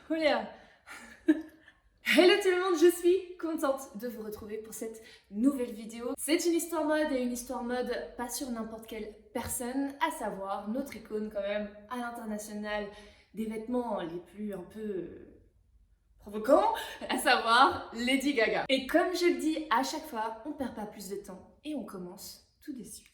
Olia. Hello tout le monde, je suis contente de vous retrouver pour cette nouvelle vidéo. C'est une histoire mode et une histoire mode pas sur n'importe quelle personne, à savoir notre icône quand même à l'international des vêtements les plus un peu provocants, à savoir Lady Gaga. Et comme je le dis à chaque fois, on perd pas plus de temps et on commence tout de suite.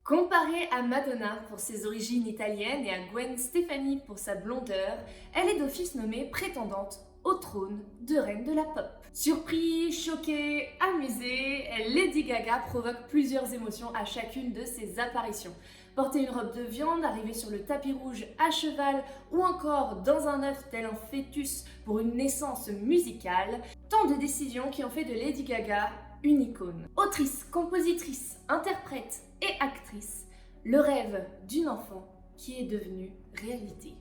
Comparée à Madonna pour ses origines italiennes et à Gwen Stefani pour sa blondeur, elle est d'office nommée prétendante au trône de reine de la pop. Surprise, choquée, amusée, Lady Gaga provoque plusieurs émotions à chacune de ses apparitions. Porter une robe de viande, arriver sur le tapis rouge à cheval ou encore dans un œuf tel un fœtus pour une naissance musicale, tant de décisions qui ont fait de Lady Gaga une icône. Autrice, compositrice, interprète et actrice, le rêve d'une enfant qui est devenu réalité.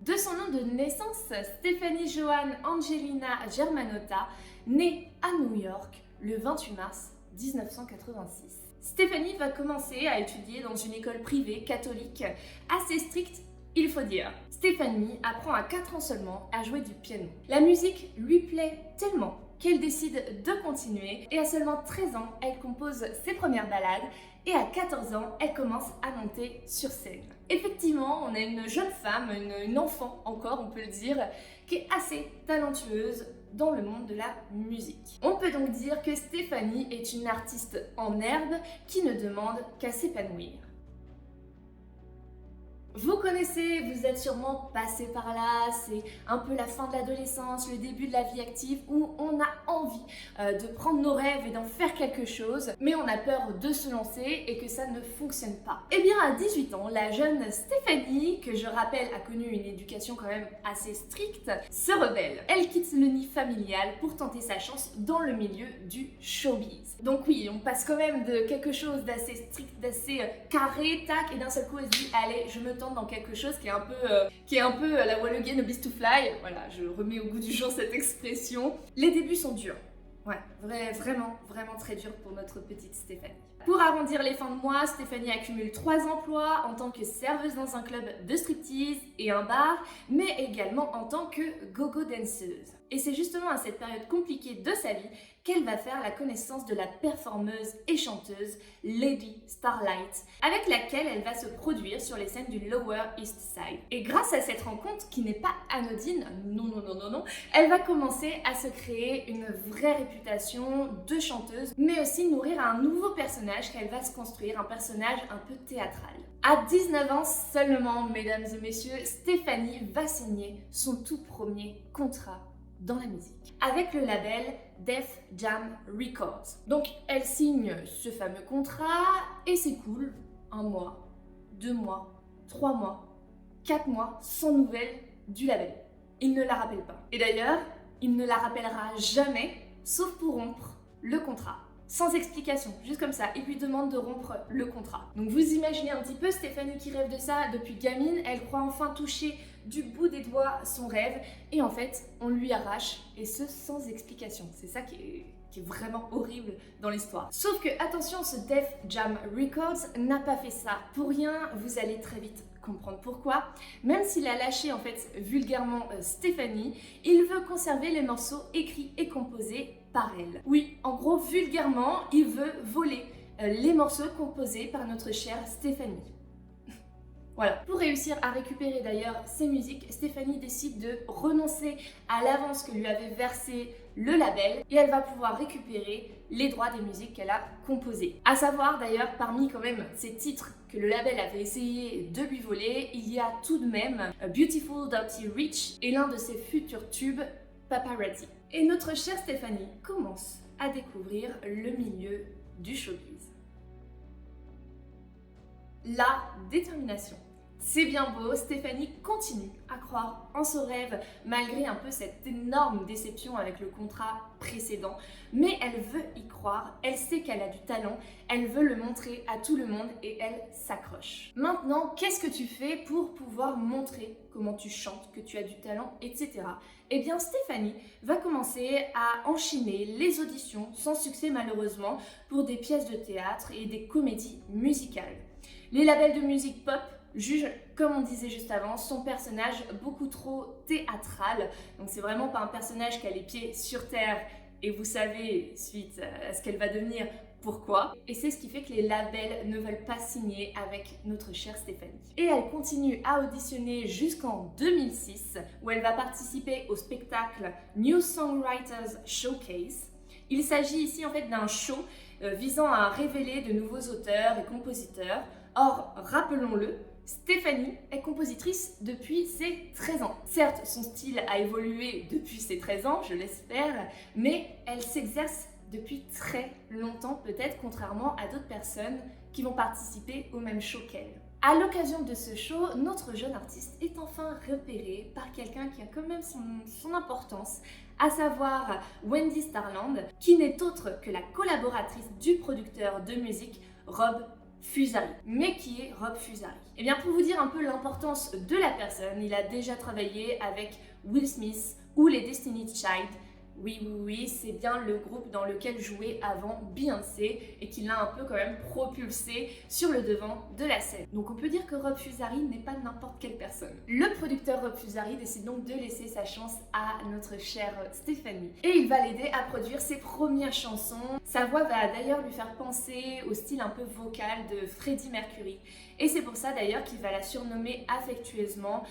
De son nom de naissance, Stephanie Joanne Angelina Germanotta, née à New York le 28 mars 1986. Stephanie va commencer à étudier dans une école privée catholique assez stricte, il faut dire. Stephanie apprend à 4 ans seulement à jouer du piano. La musique lui plaît tellement qu'elle décide de continuer et à seulement 13 ans, elle compose ses premières ballades et à 14 ans, elle commence à monter sur scène. Effectivement, on a une jeune femme, une enfant encore, on peut le dire, qui est assez talentueuse dans le monde de la musique. On peut donc dire que Stephanie est une artiste en herbe qui ne demande qu'à s'épanouir. Vous connaissez, vous êtes sûrement passé par là, c'est un peu la fin de l'adolescence, le début de la vie active où on a envie de prendre nos rêves et d'en faire quelque chose, mais on a peur de se lancer et que ça ne fonctionne pas. Et bien à 18 ans, la jeune Stephanie, que je rappelle a connu une éducation quand même assez stricte, se rebelle. Elle quitte le nid familial pour tenter sa chance dans le milieu du showbiz. Donc oui, on passe quand même de quelque chose d'assez strict, d'assez carré, tac, et d'un seul coup elle se dit allez, je me tente dans quelque chose qui est un peu la wall again, a beast to fly. Voilà, je remets au goût du jour cette expression. Les débuts sont durs. Ouais, vraiment très dur pour notre petite Stéphanie. Pour arrondir les fins de mois, Stéphanie accumule 3 emplois en tant que serveuse dans un club de striptease et un bar, mais également en tant que go-go danseuse. Et c'est justement à cette période compliquée de sa vie qu'elle va faire la connaissance de la performeuse et chanteuse Lady Starlight, avec laquelle elle va se produire sur les scènes du Lower East Side. Et grâce à cette rencontre, qui n'est pas anodine, non, elle va commencer à se créer une vraie réputation de chanteuse, mais aussi nourrir un nouveau personnage qu'elle va se construire, un personnage un peu théâtral. À 19 ans seulement, mesdames et messieurs, Stephanie va signer son tout premier contrat dans la musique, avec le label Def Jam Records. Donc elle signe ce fameux contrat et s'écoule 1 mois, 2 mois, 3 mois, 4 mois sans nouvelles du label. Il ne la rappelle pas. Et d'ailleurs, il ne la rappellera jamais, sauf pour rompre le contrat. Sans explication, juste comme ça, il lui demande de rompre le contrat. Donc vous imaginez un petit peu Stéphanie qui rêve de ça depuis gamine, elle croit enfin toucher du bout des doigts son rêve, et en fait, on lui arrache, et ce sans explication. C'est ça qui est vraiment horrible dans l'histoire. Sauf que, attention, ce Def Jam Records n'a pas fait ça pour rien, vous allez très vite comprendre pourquoi. Même s'il a lâché en fait vulgairement Stéphanie, il veut conserver les morceaux écrits et composés par elle. Oui, en gros, vulgairement, il veut voler les morceaux composés par notre chère Stéphanie. Voilà. Pour réussir à récupérer d'ailleurs ces musiques, Stéphanie décide de renoncer à l'avance que lui avait versé le label et elle va pouvoir récupérer les droits des musiques qu'elle a composées. À savoir d'ailleurs, parmi quand même ces titres que le label avait essayé de lui voler, il y a tout de même Beautiful Dirty Rich et l'un de ses futurs tubes, Paparazzi. Et notre chère Stéphanie commence à découvrir le milieu du showbiz. La détermination. C'est bien beau, Stéphanie continue à croire en son rêve malgré un peu cette énorme déception avec le contrat précédent, mais elle veut y croire, elle sait qu'elle a du talent, elle veut le montrer à tout le monde et elle s'accroche. Maintenant, qu'est-ce que tu fais pour pouvoir montrer comment tu chantes, que tu as du talent, etc. Eh bien, Stéphanie va commencer à enchaîner les auditions, sans succès malheureusement, pour des pièces de théâtre et des comédies musicales. Les labels de musique pop juge, comme on disait juste avant, son personnage beaucoup trop théâtral. Donc c'est vraiment pas un personnage qui a les pieds sur terre et vous savez, suite à ce qu'elle va devenir, pourquoi. Et c'est ce qui fait que les labels ne veulent pas signer avec notre chère Stéphanie. Et elle continue à auditionner jusqu'en 2006 où elle va participer au spectacle New Songwriters Showcase. Il s'agit ici en fait d'un show visant à révéler de nouveaux auteurs et compositeurs. Or, rappelons-le, Stéphanie est compositrice depuis ses 13 ans. Certes, son style a évolué depuis ses 13 ans, je l'espère, mais elle s'exerce depuis très longtemps peut-être, contrairement à d'autres personnes qui vont participer au même show qu'elle. À l'occasion de ce show, notre jeune artiste est enfin repérée par quelqu'un qui a quand même son importance, à savoir Wendy Starland, qui n'est autre que la collaboratrice du producteur de musique Rob Fusari. Mais qui est Rob Fusari? Eh bien, pour vous dire un peu l'importance de la personne, il a déjà travaillé avec Will Smith ou les Destiny's Child. Oui, c'est bien le groupe dans lequel jouait avant Beyoncé et qui l'a un peu quand même propulsé sur le devant de la scène. Donc on peut dire que Rob Fusari n'est pas n'importe quelle personne. Le producteur Rob Fusari décide donc de laisser sa chance à notre chère Stéphanie. Et il va l'aider à produire ses premières chansons. Sa voix va d'ailleurs lui faire penser au style un peu vocal de Freddie Mercury. Et c'est pour ça d'ailleurs qu'il va la surnommer affectueusement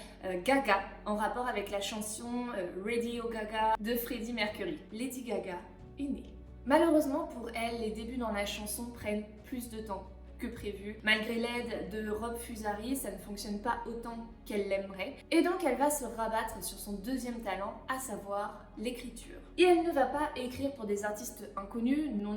Gaga, en rapport avec la chanson Radio Gaga de Freddie Mercury. Lady Gaga est née. Malheureusement pour elle, les débuts dans la chanson prennent plus de temps que prévu. Malgré l'aide de Rob Fusari, ça ne fonctionne pas autant qu'elle l'aimerait. Et donc elle va se rabattre sur son deuxième talent, à savoir l'écriture. Et elle ne va pas écrire pour des artistes inconnus, non.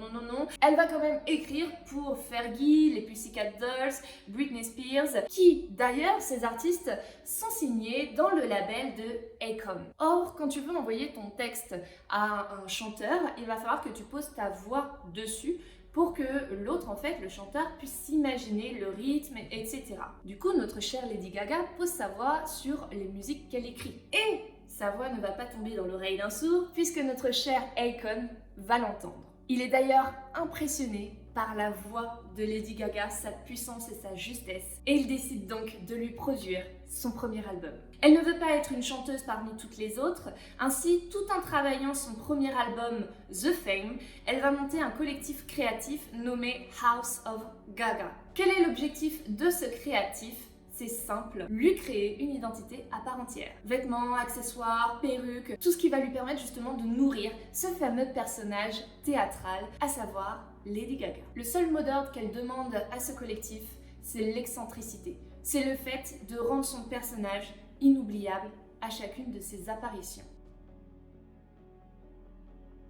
Elle va quand même écrire pour Fergie, les Pussycat Dolls, Britney Spears, qui d'ailleurs, ces artistes sont signés dans le label de Akon. Or, quand tu veux envoyer ton texte à un chanteur, il va falloir que tu poses ta voix dessus pour que l'autre, en fait, le chanteur, puisse s'imaginer le rythme, etc. Du coup, notre chère Lady Gaga pose sa voix sur les musiques qu'elle écrit. Et sa voix ne va pas tomber dans l'oreille d'un sourd, puisque notre cher Akon va l'entendre. Il est d'ailleurs impressionné par la voix de Lady Gaga, sa puissance et sa justesse, et il décide donc de lui produire son premier album. Elle ne veut pas être une chanteuse parmi toutes les autres, ainsi, tout en travaillant son premier album The Fame, elle va monter un collectif créatif nommé House of Gaga. Quel est l'objectif de ce créatif ? C'est simple, lui créer une identité à part entière. Vêtements, accessoires, perruques, tout ce qui va lui permettre justement de nourrir ce fameux personnage théâtral, à savoir Lady Gaga. Le seul mot d'ordre qu'elle demande à ce collectif, c'est l'excentricité. C'est le fait de rendre son personnage inoubliable à chacune de ses apparitions.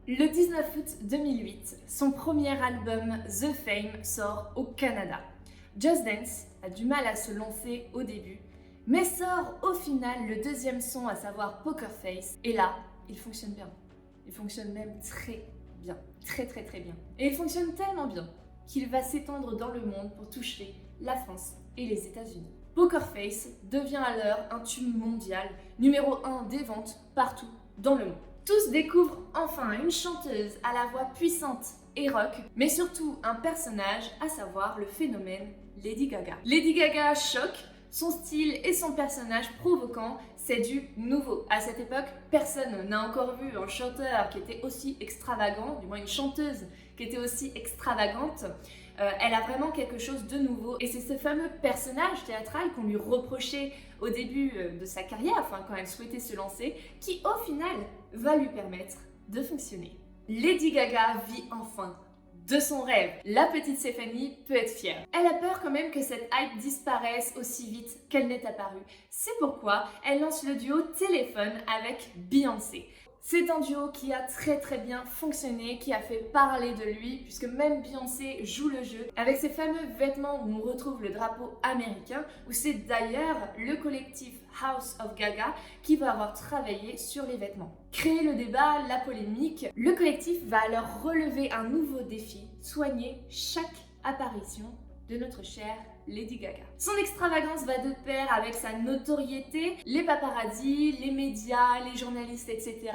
Le 19 août 2008, son premier album The Fame sort au Canada. Just Dance a du mal à se lancer au début, mais sort au final le deuxième son, à savoir Poker Face, et là, il fonctionne bien. Il fonctionne même très bien, très bien. Et il fonctionne tellement bien qu'il va s'étendre dans le monde pour toucher la France et les États-Unis. Poker Face devient alors un tube mondial, numéro 1 des ventes partout dans le monde. Tous découvrent enfin une chanteuse à la voix puissante et rock, mais surtout un personnage, à savoir le phénomène Lady Gaga. Lady Gaga choque, son style et son personnage provoquant, c'est du nouveau. À cette époque, personne n'a encore vu un chanteur qui était aussi extravagant, du moins une chanteuse qui était aussi extravagante. Elle a vraiment quelque chose de nouveau, et c'est ce fameux personnage théâtral qu'on lui reprochait au début de sa carrière, enfin quand elle souhaitait se lancer, qui au final va lui permettre de fonctionner. Lady Gaga vit enfin de son rêve. La petite Stéphanie peut être fière. Elle a peur quand même que cette hype disparaisse aussi vite qu'elle n'est apparue. C'est pourquoi elle lance le duo Téléphone avec Beyoncé. C'est un duo qui a très bien fonctionné, qui a fait parler de lui, puisque même Beyoncé joue le jeu avec ses fameux vêtements où on retrouve le drapeau américain, où c'est d'ailleurs le collectif House of Gaga qui va avoir travaillé sur les vêtements. Créer le débat, la polémique, le collectif va alors relever un nouveau défi, soigner chaque apparition de notre chère Lady Gaga. Son extravagance va de pair avec sa notoriété. Les paparazzis, les médias, les journalistes, etc.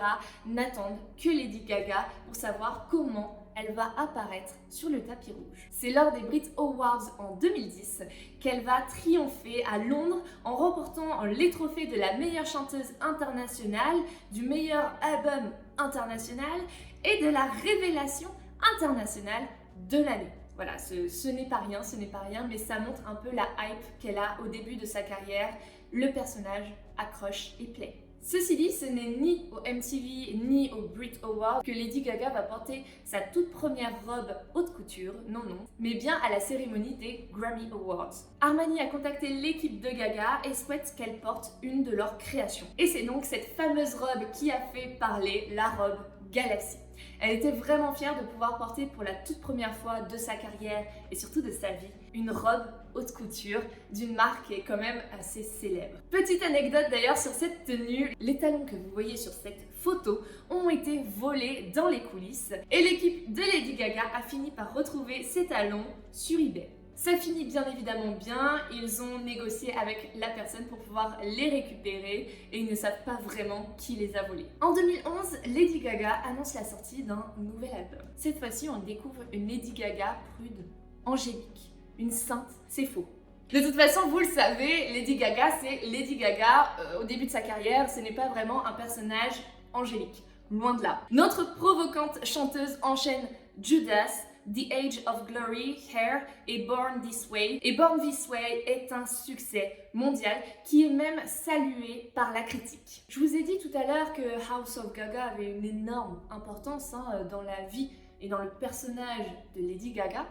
n'attendent que Lady Gaga pour savoir comment elle va apparaître sur le tapis rouge. C'est lors des Brit Awards en 2010 qu'elle va triompher à Londres en remportant les trophées de la meilleure chanteuse internationale, du meilleur album international et de la révélation internationale de l'année. Voilà, ce n'est pas rien, mais ça montre un peu la hype qu'elle a au début de sa carrière. Le personnage accroche et plaît. Ceci dit, ce n'est ni au MTV ni au Brit Awards que Lady Gaga va porter sa toute première robe haute couture, non, mais bien à la cérémonie des Grammy Awards. Armani a contacté l'équipe de Gaga et souhaite qu'elle porte une de leurs créations. Et c'est donc cette fameuse robe qui a fait parler, la robe Galaxy. Elle était vraiment fière de pouvoir porter pour la toute première fois de sa carrière et surtout de sa vie une robe haute couture d'une marque qui est quand même assez célèbre. Petite anecdote d'ailleurs sur cette tenue, les talons que vous voyez sur cette photo ont été volés dans les coulisses et l'équipe de Lady Gaga a fini par retrouver ces talons sur eBay. Ça finit bien évidemment bien, ils ont négocié avec la personne pour pouvoir les récupérer et ils ne savent pas vraiment qui les a volés. En 2011, Lady Gaga annonce la sortie d'un nouvel album. Cette fois-ci, on découvre une Lady Gaga prude, angélique, une sainte, c'est faux. De toute façon, vous le savez, Lady Gaga, c'est Lady Gaga. Au début de sa carrière, ce n'est pas vraiment un personnage angélique, loin de là. Notre provocante chanteuse enchaîne Judas, The Age of Glory, Hair et Born This Way. Et Born This Way est un succès mondial qui est même salué par la critique. Je vous ai dit tout à l'heure que House of Gaga avait une énorme importance dans la vie et dans le personnage de Lady Gaga.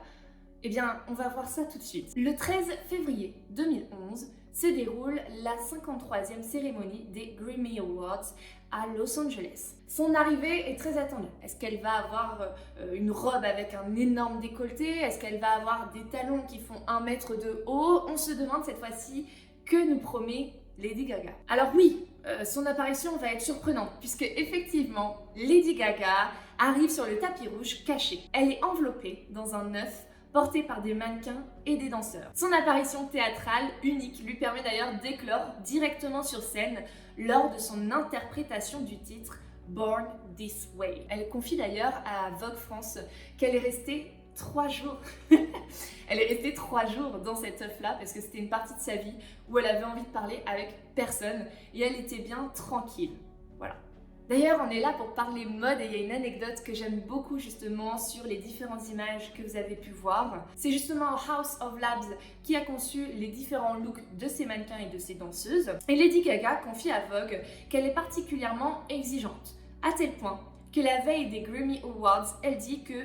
Eh bien, on va voir ça tout de suite. Le 13 février 2011 se déroule la 53e cérémonie des Grammy Awards à Los Angeles. Son arrivée est très attendue. Est-ce qu'elle va avoir une robe avec un énorme décolleté? Est-ce qu'elle va avoir des talons qui font 1 mètre de haut? On se demande cette fois-ci que nous promet Lady Gaga. Alors oui, son apparition va être surprenante puisque effectivement, Lady Gaga arrive sur le tapis rouge cachée. Elle est enveloppée dans un œuf porté par des mannequins et des danseurs. Son apparition théâtrale unique lui permet d'ailleurs d'éclore directement sur scène lors de son interprétation du titre Born This Way. Elle confie d'ailleurs à Vogue France qu'elle est restée 3 jours. Elle est restée 3 jours dans cet œuf-là parce que c'était une partie de sa vie où elle avait envie de parler avec personne et elle était bien tranquille. Voilà. D'ailleurs, on est là pour parler mode et il y a une anecdote que j'aime beaucoup justement sur les différentes images que vous avez pu voir. C'est justement House of Labs qui a conçu les différents looks de ses mannequins et de ses danseuses. Et Lady Gaga confie à Vogue qu'elle est particulièrement exigeante, à tel point que la veille des Grammy Awards, elle dit que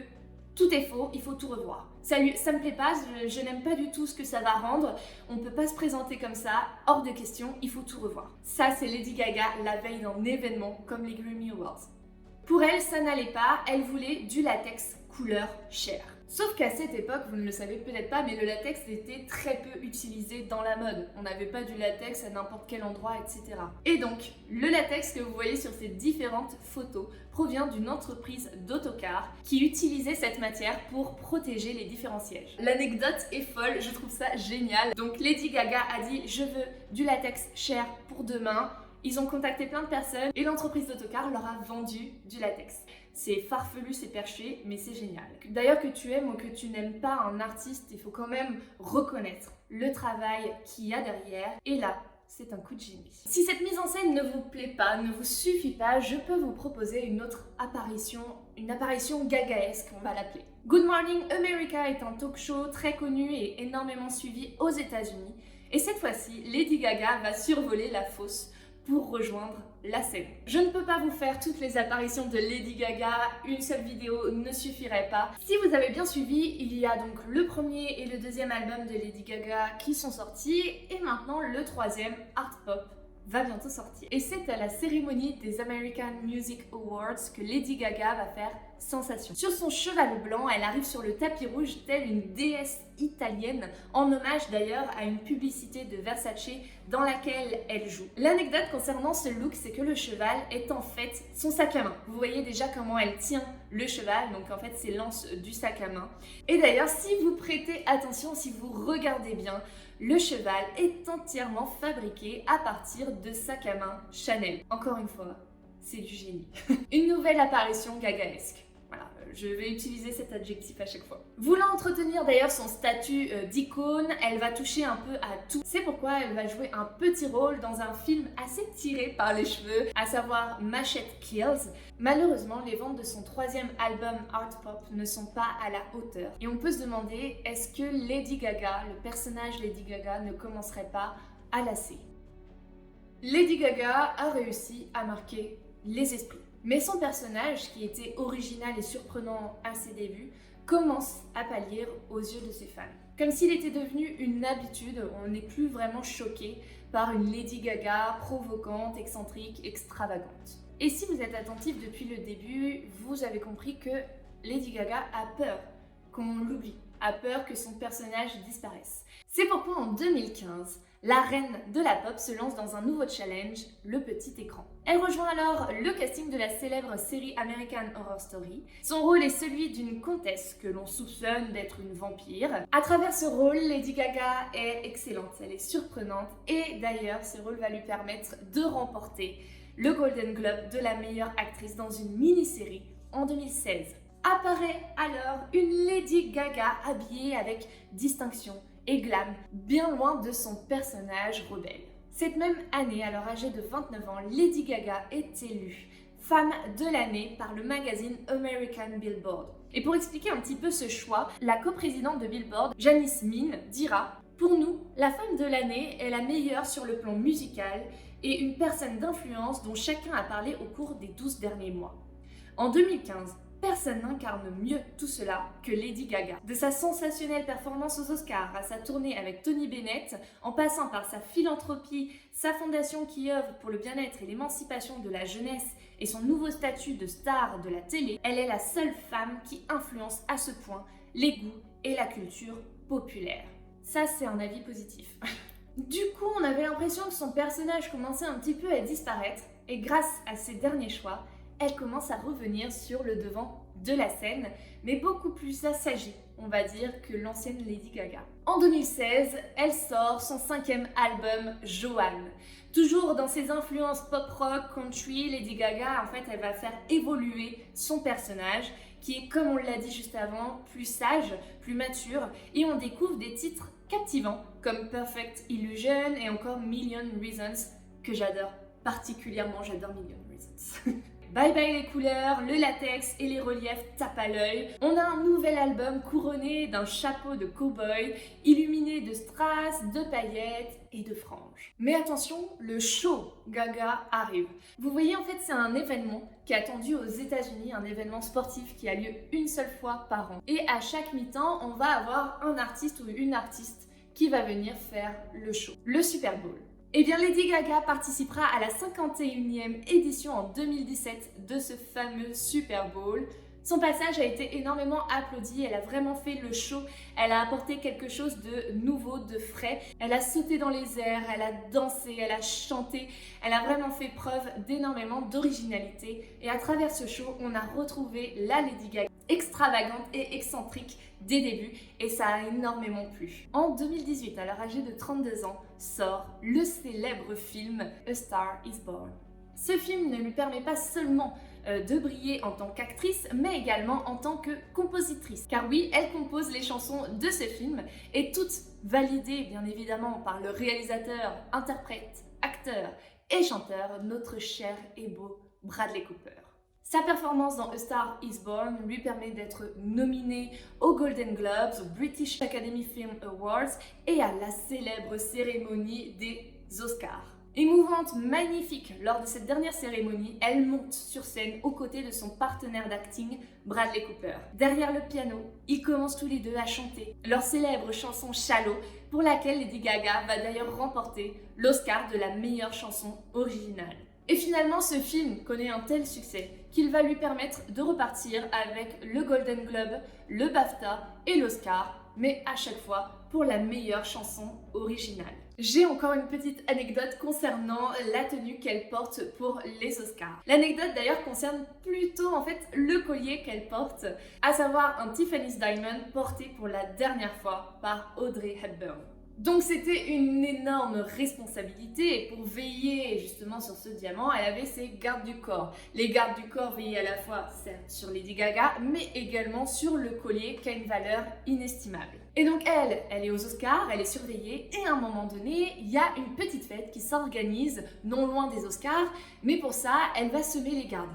tout est faux, il faut tout revoir. Ça me plaît pas, je n'aime pas du tout ce que ça va rendre, on peut pas se présenter comme ça, hors de question, il faut tout revoir. Ça, c'est Lady Gaga la veille d'un événement comme les Grammy Awards. Pour elle, ça n'allait pas, elle voulait du latex couleur chair. Sauf qu'à cette époque, vous ne le savez peut-être pas, mais le latex était très peu utilisé dans la mode. On n'avait pas du latex à n'importe quel endroit, etc. Et donc, le latex que vous voyez sur ces différentes photos provient d'une entreprise d'autocar qui utilisait cette matière pour protéger les différents sièges. L'anecdote est folle, je trouve ça génial. Donc Lady Gaga a dit « Je veux du latex chair pour demain ». Ils ont contacté plein de personnes et l'entreprise d'autocar leur a vendu du latex. C'est farfelu, c'est perché, mais c'est génial. D'ailleurs, que tu aimes ou que tu n'aimes pas un artiste, il faut quand même reconnaître le travail qu'il y a derrière. Et là, c'est un coup de génie. Si cette mise en scène ne vous plaît pas, ne vous suffit pas, je peux vous proposer une autre apparition, une apparition gagaesque, on va l'appeler. Good Morning America est un talk show très connu et énormément suivi aux États-Unis. Et cette fois-ci, Lady Gaga va survoler la fosse pour rejoindre la scène. Je ne peux pas vous faire toutes les apparitions de Lady Gaga, une seule vidéo ne suffirait pas. Si vous avez bien suivi, il y a donc le premier et le deuxième album de Lady Gaga qui sont sortis et maintenant le troisième, Art Pop, va bientôt sortir. Et c'est à la cérémonie des American Music Awards que Lady Gaga va faire sensation. Sur son cheval blanc, elle arrive sur le tapis rouge telle une déesse italienne, en hommage d'ailleurs à une publicité de Versace dans laquelle elle joue. L'anecdote concernant ce look, c'est que le cheval est en fait son sac à main. Vous voyez déjà comment elle tient le cheval, donc en fait c'est l'anse du sac à main. Et d'ailleurs, si vous prêtez attention, si vous regardez bien, le cheval est entièrement fabriqué à partir de sacs à main Chanel. Encore une fois, c'est du génie. Une nouvelle apparition gagaesque. Voilà, Je vais utiliser cet adjectif à chaque fois. Voulant entretenir d'ailleurs son statut d'icône, elle va toucher un peu à tout. C'est pourquoi elle va jouer un petit rôle dans un film assez tiré par les cheveux, à savoir Machete Kills. Malheureusement, les ventes de son troisième album Art Pop ne sont pas à la hauteur. Et on peut se demander, est-ce que Lady Gaga, le personnage Lady Gaga, ne commencerait pas à lasser? Lady Gaga a réussi à marquer les esprits. Mais son personnage, qui était original et surprenant à ses débuts, commence à pâlir aux yeux de ses fans. Comme s'il était devenu une habitude, on n'est plus vraiment choqué par une Lady Gaga provocante, excentrique, extravagante. Et si vous êtes attentif depuis le début, vous avez compris que Lady Gaga a peur qu'on l'oublie, a peur que son personnage disparaisse. C'est pourquoi en 2015, la reine de la pop se lance dans un nouveau challenge, le petit écran. Elle rejoint alors le casting de la célèbre série American Horror Story. Son rôle est celui d'une comtesse que l'on soupçonne d'être une vampire. À travers ce rôle, Lady Gaga est excellente, elle est surprenante et d'ailleurs ce rôle va lui permettre de remporter le Golden Globe de la meilleure actrice dans une mini-série en 2016. Apparaît alors une Lady Gaga habillée avec distinction et glam, bien loin de son personnage rebelle. Cette même année, alors âgée de 29 ans, Lady Gaga est élue femme de l'année par le magazine American Billboard. Et pour expliquer un petit peu ce choix, la coprésidente de Billboard, Janice Min, dira « Pour nous, la femme de l'année est la meilleure sur le plan musical et une personne d'influence dont chacun a parlé au cours des 12 derniers mois. » En 2015, personne n'incarne mieux tout cela que Lady Gaga. De sa sensationnelle performance aux Oscars à sa tournée avec Tony Bennett, en passant par sa philanthropie, sa fondation qui œuvre pour le bien-être et l'émancipation de la jeunesse et son nouveau statut de star de la télé, elle est la seule femme qui influence à ce point les goûts et la culture populaire. Ça, c'est un avis positif. Du coup, on avait l'impression que son personnage commençait un petit peu à disparaître, et grâce à ses derniers choix, elle commence à revenir sur le devant de la scène, mais beaucoup plus assagée, on va dire, que l'ancienne Lady Gaga. En 2016, elle sort son 5e album, Joanne. Toujours dans ses influences pop-rock, country, Lady Gaga, en fait, elle va faire évoluer son personnage, qui est, comme on l'a dit juste avant, plus sage, plus mature, et on découvre des titres captivants, comme Perfect Illusion et encore Million Reasons, que j'adore particulièrement, j'adore Million Reasons. Bye bye les couleurs, le latex et les reliefs tapent à l'œil. On a un nouvel album couronné d'un chapeau de cow-boy, illuminé de strass, de paillettes et de franges. Mais attention, le show Gaga arrive. Vous voyez, en fait, c'est un événement qui est attendu aux États-Unis, un événement sportif qui a lieu une seule fois par an. Et à chaque mi-temps, on va avoir un artiste ou une artiste qui va venir faire le show, le Super Bowl. Eh bien, Lady Gaga participera à la 51e édition en 2017 de ce fameux Super Bowl. Son passage a été énormément applaudi, elle a vraiment fait le show, elle a apporté quelque chose de nouveau, de frais. Elle a sauté dans les airs, elle a dansé, elle a chanté, elle a vraiment fait preuve d'énormément d'originalité. Et à travers ce show, on a retrouvé la Lady Gaga extravagante et excentrique des débuts et ça a énormément plu. En 2018, alors âgée de 32 ans, sort le célèbre film A Star is Born. Ce film ne lui permet pas seulement de briller en tant qu'actrice, mais également en tant que compositrice. Car oui, elle compose les chansons de ce film, et toutes validées bien évidemment par le réalisateur, interprète, acteur et chanteur, notre cher et beau Bradley Cooper. Sa performance dans A Star is Born lui permet d'être nominé aux Golden Globes, aux British Academy Film Awards et à la célèbre cérémonie des Oscars. Émouvante, magnifique, lors de cette dernière cérémonie, elle monte sur scène aux côtés de son partenaire d'acting, Bradley Cooper. Derrière le piano, ils commencent tous les deux à chanter leur célèbre chanson Shallow, pour laquelle Lady Gaga va d'ailleurs remporter l'Oscar de la meilleure chanson originale. Et finalement, ce film connaît un tel succès qu'il va lui permettre de repartir avec le Golden Globe, le BAFTA et l'Oscar, mais à chaque fois pour la meilleure chanson originale. J'ai encore une petite anecdote concernant la tenue qu'elle porte pour les Oscars. L'anecdote d'ailleurs concerne plutôt en fait le collier qu'elle porte, à savoir un Tiffany's Diamond porté pour la dernière fois par Audrey Hepburn. Donc c'était une énorme responsabilité et pour veiller justement sur ce diamant, elle avait ses gardes du corps. Les gardes du corps veillaient à la fois certes sur Lady Gaga mais également sur le collier qui a une valeur inestimable. Et donc elle est aux Oscars, elle est surveillée et à un moment donné, il y a une petite fête qui s'organise non loin des Oscars, mais pour ça, elle va semer les gardes.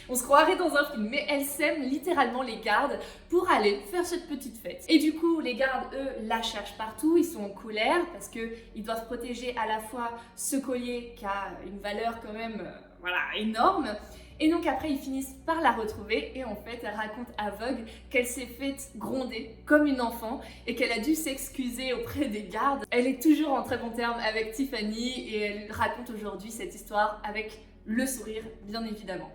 On se croirait dans un film, mais elle sème littéralement les gardes pour aller faire cette petite fête. Et du coup, les gardes, eux, la cherchent partout, ils sont en colère parce qu'ils doivent protéger à la fois ce collier qui a une valeur quand même voilà, énorme. Et donc après, ils finissent par la retrouver et en fait, elle raconte à Vogue qu'elle s'est faite gronder comme une enfant et qu'elle a dû s'excuser auprès des gardes. Elle est toujours en très bon terme avec Tiffany et elle raconte aujourd'hui cette histoire avec le sourire, bien évidemment.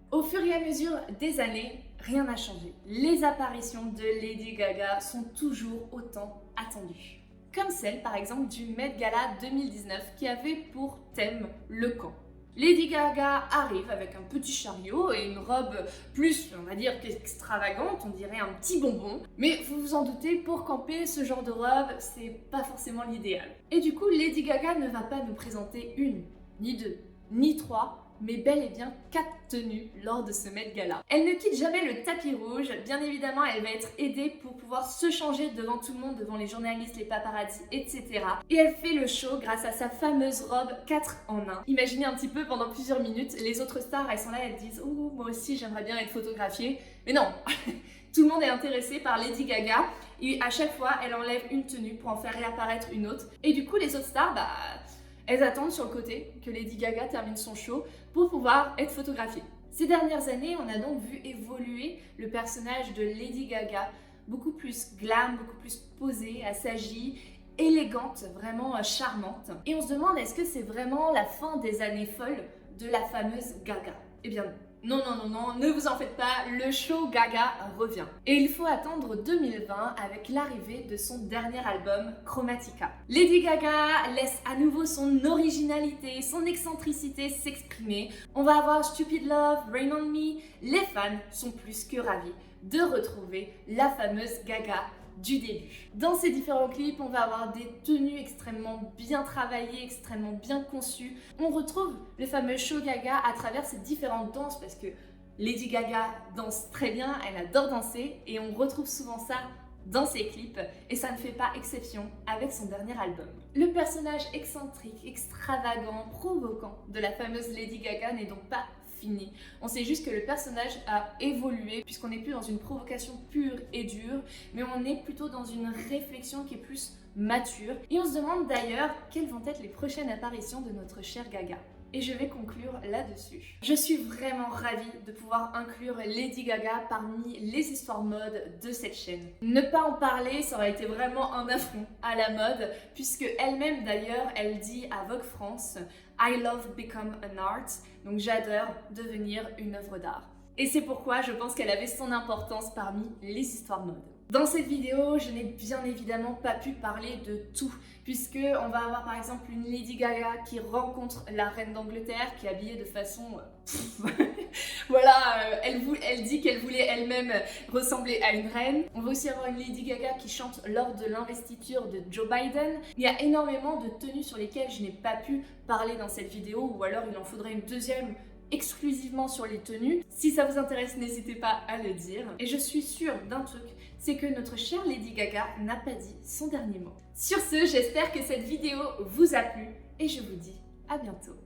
Au fur et à mesure des années, rien n'a changé. Les apparitions de Lady Gaga sont toujours autant attendues. Comme celle par exemple du Met Gala 2019 qui avait pour thème le camp. Lady Gaga arrive avec un petit chariot et une robe plus, on va dire, extravagante, on dirait un petit bonbon. Mais vous vous en doutez, pour camper, ce genre de robe, c'est pas forcément l'idéal. Et du coup, Lady Gaga ne va pas nous présenter une, ni deux, ni trois, mais bel et bien 4 tenues lors de ce Met Gala. Elle ne quitte jamais le tapis rouge, bien évidemment elle va être aidée pour pouvoir se changer devant tout le monde, devant les journalistes, les paparazzi, etc. Et elle fait le show grâce à sa fameuse robe 4 en 1. Imaginez un petit peu pendant plusieurs minutes, les autres stars elles sont là, elles disent « Oh, moi aussi j'aimerais bien être photographiée ». Mais non. Tout le monde est intéressé par Lady Gaga et à chaque fois elle enlève une tenue pour en faire réapparaître une autre. Et du coup les autres stars, elles attendent sur le côté que Lady Gaga termine son show pour pouvoir être photographiée. Ces dernières années, on a donc vu évoluer le personnage de Lady Gaga, beaucoup plus glam, beaucoup plus posée, assagie, élégante, vraiment charmante. Et on se demande, est-ce que c'est vraiment la fin des années folles de la fameuse Gaga? Eh bien non. Non, ne vous en faites pas, le show Gaga revient. Et il faut attendre 2020 avec l'arrivée de son dernier album, Chromatica. Lady Gaga laisse à nouveau son originalité, son excentricité s'exprimer. On va avoir Stupid Love, Rain on Me. Les fans sont plus que ravis de retrouver la fameuse Gaga du début. Dans ces différents clips, on va avoir des tenues extrêmement bien travaillées, extrêmement bien conçues. On retrouve le fameux show Gaga à travers ces différentes danses parce que Lady Gaga danse très bien, elle adore danser et on retrouve souvent ça dans ses clips et ça ne fait pas exception avec son dernier album. Le personnage excentrique, extravagant, provoquant de la fameuse Lady Gaga n'est donc pas fini. On sait juste que le personnage a évolué puisqu'on n'est plus dans une provocation pure et dure, mais on est plutôt dans une réflexion qui est plus mature. Et on se demande d'ailleurs quelles vont être les prochaines apparitions de notre chère Gaga. Et je vais conclure là-dessus. Je suis vraiment ravie de pouvoir inclure Lady Gaga parmi les histoires mode de cette chaîne. Ne pas en parler, ça aurait été vraiment un affront à la mode, puisque elle-même d'ailleurs, elle dit à Vogue France « I love become an art », donc j'adore devenir une œuvre d'art. Et c'est pourquoi je pense qu'elle avait son importance parmi les histoires mode. Dans cette vidéo, je n'ai bien évidemment pas pu parler de tout, puisque on va avoir par exemple une Lady Gaga qui rencontre la reine d'Angleterre, qui est habillée de façon... voilà, elle dit qu'elle voulait elle-même ressembler à une reine. On va aussi avoir une Lady Gaga qui chante lors de l'investiture de Joe Biden. Il y a énormément de tenues sur lesquelles je n'ai pas pu parler dans cette vidéo, ou alors il en faudrait une deuxième exclusivement sur les tenues. Si ça vous intéresse, n'hésitez pas à le dire. Et je suis sûre d'un truc, c'est que notre chère Lady Gaga n'a pas dit son dernier mot. Sur ce, j'espère que cette vidéo vous a plu et je vous dis à bientôt.